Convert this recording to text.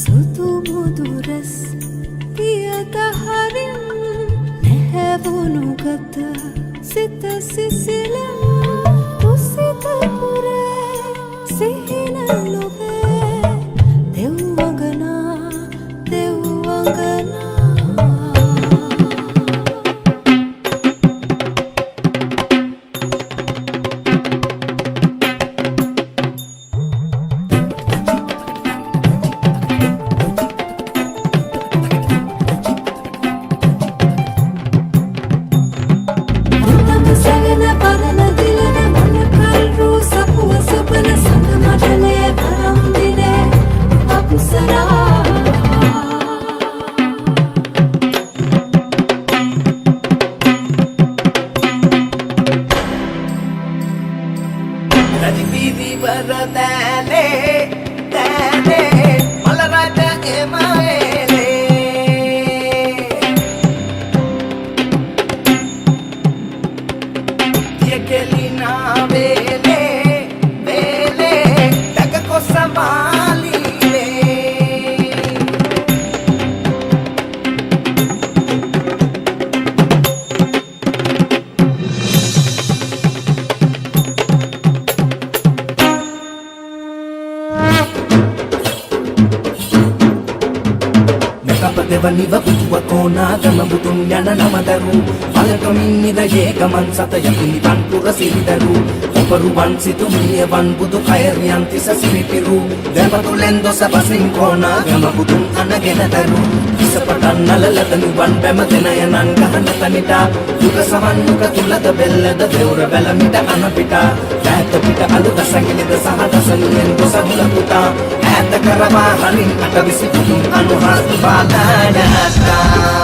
සුදු මුදුරස් පියදහරින් නැහැවුණු ගත සිත සිසිලෙන් තුසිත පුරේ සිහින ලොවේ දෙව්වගනා දෙව්වගනා දෙවනිව පුතුව කෝනාගම බුදුන් යන නමදරු පලකමින් නිරයේ ගමන් සත යකිනි පන්පුර සිරිදරු ඔපරුවන් සිතුමියවන් බුදු කයරියන් තිස සිරිපිරු දැපතුලෙන් දොස පසින් කෝනාගම බුදුන් අනගෙනදරු ඉසපටන් නලලතනුවන් බැම දෙන යනන් ගහන තනිටා දුක සවන් දුක තුලද බෙල්ලද දෙවුර බැලමිට අනපිට ඈත පිට අලු දසගිනිද සහ දසනුවෙන් දොස හුල පුතා ඈත කරවා හලින් අට විසි පුතුන් අනුහස් බාලා Nata